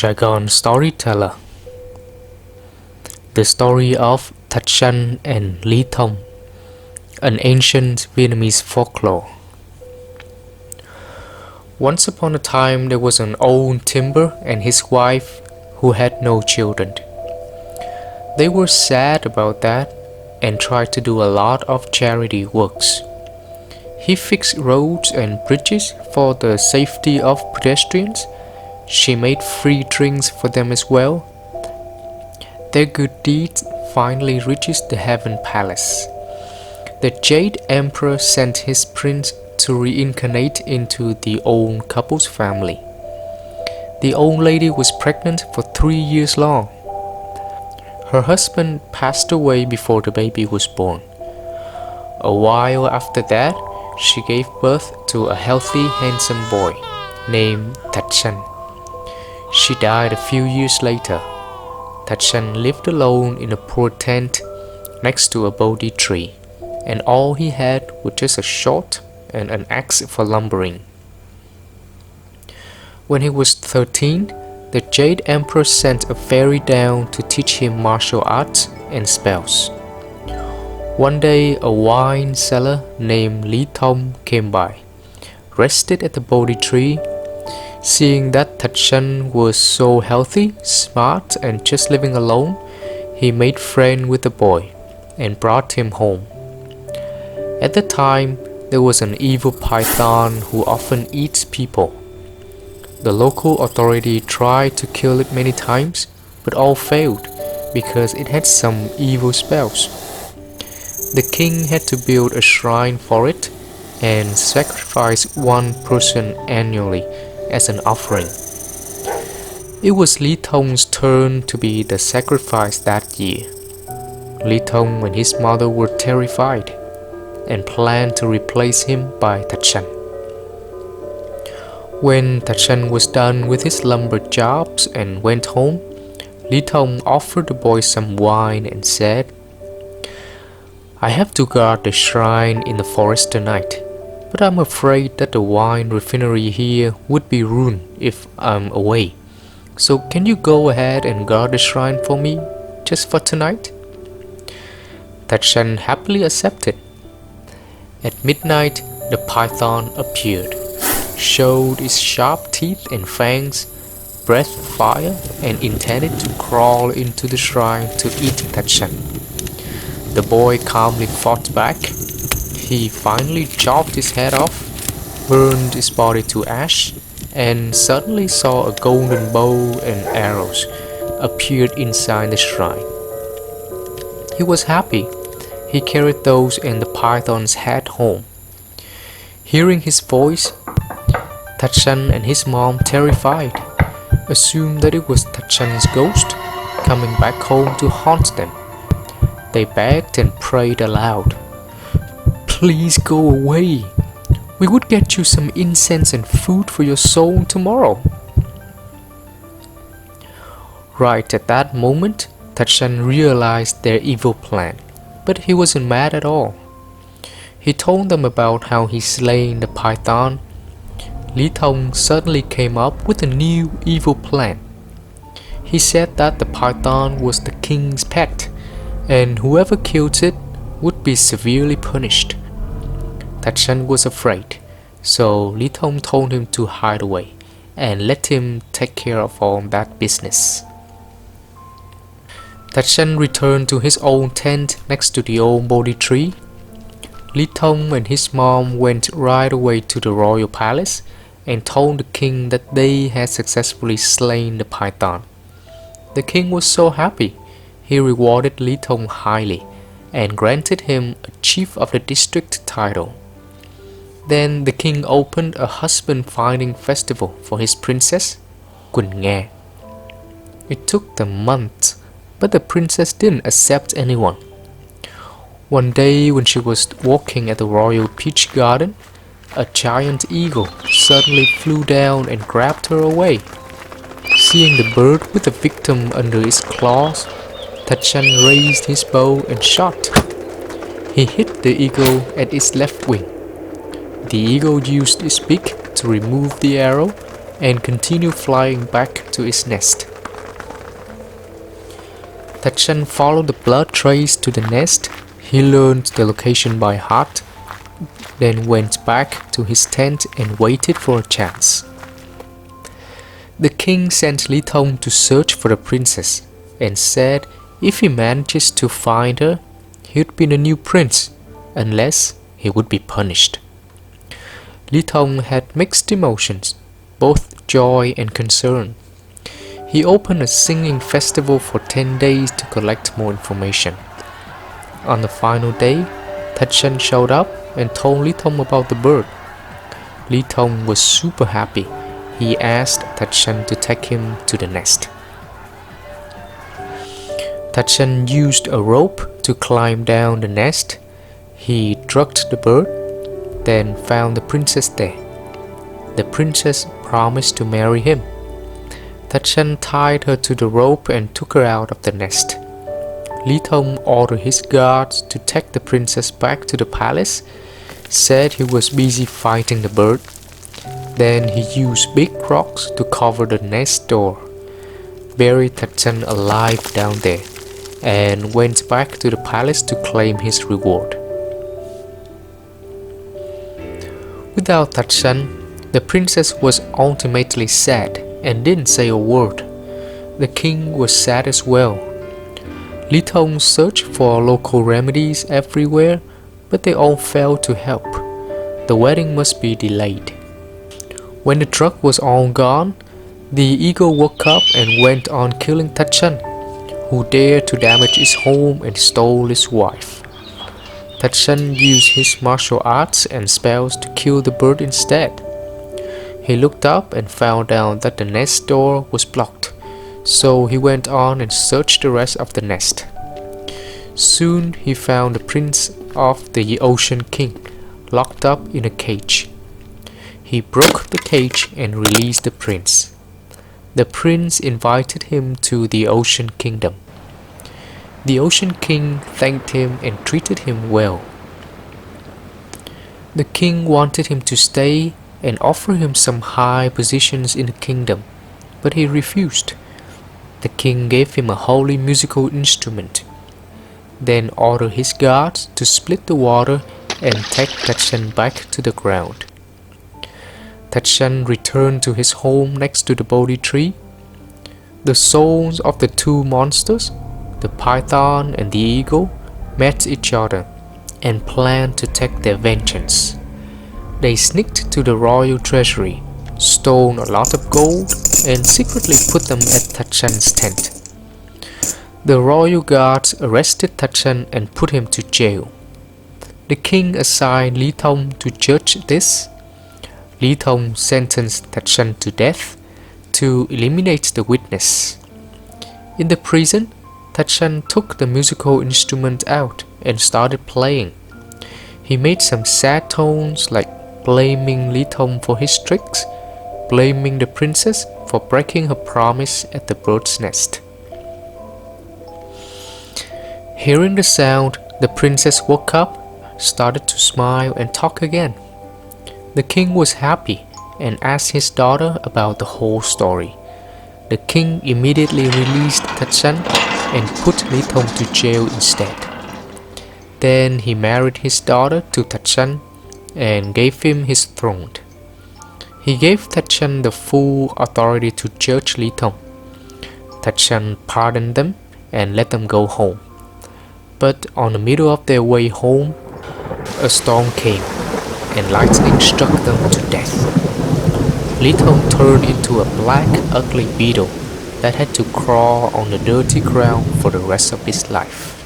Saigon Storyteller. The Story of Thach Sanh and Lý Thông, an ancient Vietnamese folklore. Once upon a time there was an old timber and his wife who had no children. They were sad about that and tried to do a lot of charity works. He fixed roads and bridges for the safety of pedestrians. She made free drinks for them as well. Their good deeds finally reaches the Heaven Palace. The Jade Emperor sent his prince to reincarnate into the old couple's family. The old lady was pregnant for 3 years long. Her husband passed away before the baby was born. A while after that, she gave birth to a healthy, handsome boy named Thach Sanh. She died a few years later. Thach Sanh lived alone in a poor tent next to a Bodhi tree, and all he had was just a sword and an axe for lumbering. When he was 13, the Jade Emperor sent a fairy down to teach him martial arts and spells. One day, a wine seller named Lý Thông came by, rested at the Bodhi tree. Seeing that Thach Sanh was so healthy, smart, and just living alone, he made friends with the boy and brought him home. At the time, there was an evil python who often eats people. The local authority tried to kill it many times, but all failed because it had some evil spells. The king had to build a shrine for it and sacrifice one person annually as an offering. It was Lý Thông turn to be the sacrifice that year. Lý Thông and his mother were terrified and planned to replace him by Thach Sanh. When Thach Sanh was done with his lumber jobs and went home, Lý Thông offered the boy some wine and said, "I have to guard the shrine in the forest tonight, but I'm afraid that the wine refinery here would be ruined if I'm away. So can you go ahead and guard the shrine for me, just for tonight?" Thach Sanh happily accepted. At midnight, the python appeared, showed its sharp teeth and fangs, breathed fire, and intended to crawl into the shrine to eat Thach Sanh. The boy calmly fought back. He finally chopped his head off, burned his body to ash, and suddenly saw a golden bow and arrows appeared inside the shrine. He was happy. He carried those and the python's head home. Hearing his voice, Thach Sanh and his mom, terrified, assumed that it was Thach Sang's ghost coming back home to haunt them. They begged and prayed aloud, "Please go away. We would get you some incense and food for your soul tomorrow." Right at that moment, Thach Sanh realized their evil plan, but he wasn't mad at all. He told them about how he slain the python. Lý Thông suddenly came up with a new evil plan. He said that the python was the king's pet, and whoever killed it would be severely punished. Thach Sanh was afraid, so Lý Thông told him to hide away and let him take care of all that business. Thach Sanh returned to his old tent next to the old Bodhi tree. Lý Thông and his mom went right away to the royal palace and told the king that they had successfully slain the python. The king was so happy. He rewarded Lý Thông highly and granted him a chief of the district title. Then the king opened a husband-finding festival for his princess, Quỳnh Nghe. It took them months, but the princess didn't accept anyone. One day when she was walking at the royal peach garden, a giant eagle suddenly flew down and grabbed her away. Seeing the bird with the victim under its claws, Thach Sanh raised his bow and shot. He hit the eagle at its left wing. The eagle used its beak to remove the arrow and continued flying back to its nest. Thach Sanh followed the blood trace to the nest. He learned the location by heart, then went back to his tent and waited for a chance. The king sent Lý Thông to search for the princess and said if he manages to find her, he would be the new prince, unless he would be punished. Lý Thông had mixed emotions, both joy and concern. He opened a singing festival for 10 days to collect more information. On the final day, Thach Sanh showed up and told Lý Thông about the bird. Lý Thông was super happy. He asked Thach Sanh to take him to the nest. Thach Sanh used a rope to climb down the nest. He drugged the bird, then found the princess there. The princess promised to marry him. Thach Sanh tied her to the rope and took her out of the nest. Lý Thông ordered his guards to take the princess back to the palace, said he was busy fighting the bird. Then he used big rocks to cover the nest door, buried Thach Sanh alive down there, and went back to the palace to claim his reward. Without Thach Sanh, the princess was ultimately sad and didn't say a word. The king was sad as well. Lý Thông searched for local remedies everywhere, but they all failed to help. The wedding must be delayed. When the drug was all gone, the eagle woke up and went on killing Thach Sanh, who dared to damage his home and stole his wife. Thach Sanh used his martial arts and spells to kill the bird instead. He looked up and found out that the nest door was blocked, so he went on and searched the rest of the nest. Soon he found the prince of the Ocean King, locked up in a cage. He broke the cage and released the prince. The prince invited him to the Ocean Kingdom. The Ocean King thanked him and treated him well. The king wanted him to stay and offer him some high positions in the kingdom, but he refused. The king gave him a holy musical instrument, then ordered his guards to split the water and take Thach Sanh back to the ground. Thach Sanh returned to his home next to the Bodhi tree. The souls of the two monsters, the python and the eagle, met each other and planned to take their vengeance. They sneaked to the royal treasury, stole a lot of gold, and secretly put them at Thach Sang's tent. The royal guards arrested Thach Sanh and put him to jail. The king assigned Lý Thông to judge this. Lý Thông sentenced Thach Sanh to death to eliminate the witness. In the prison, Thach Sanh took the musical instrument out and started playing. He made some sad tones like blaming Lý Thông for his tricks, blaming the princess for breaking her promise at the bird's nest. Hearing the sound, the princess woke up, started to smile and talk again. The king was happy and asked his daughter about the whole story. The king immediately released Thach Sanh and put Lý Thông to jail instead. Then he married his daughter to Thach Sanh and gave him his throne. He gave Thach Sanh the full authority to judge Lý Thông. Thach Sanh pardoned them and let them go home. But on the middle of their way home, a storm came and lightning struck them to death. Lý Thông turned into a black, ugly beetle that had to crawl on the dirty ground for the rest of his life.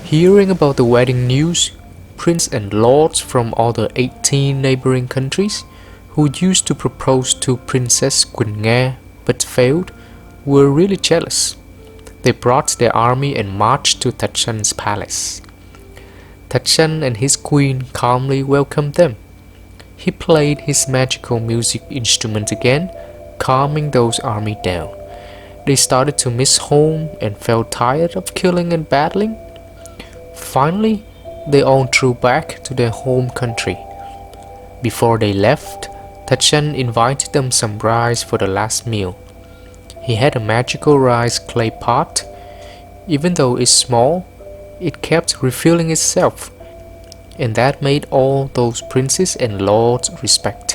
Hearing about the wedding news, princes and lords from all the 18 neighboring countries who used to propose to Princess Quỳnh Nga but failed were really jealous. They brought their army and marched to Thach Sang's palace. Thach Sanh and his queen calmly welcomed them. He played his magical music instrument again, calming those army down. They started to miss home and felt tired of killing and battling. Finally, they all drew back to their home country. Before they left, Thach Thach Sanh invited them some rice for the last meal. He had a magical rice clay pot. Even though it's small, it kept refilling itself, and that made all those princes and lords respect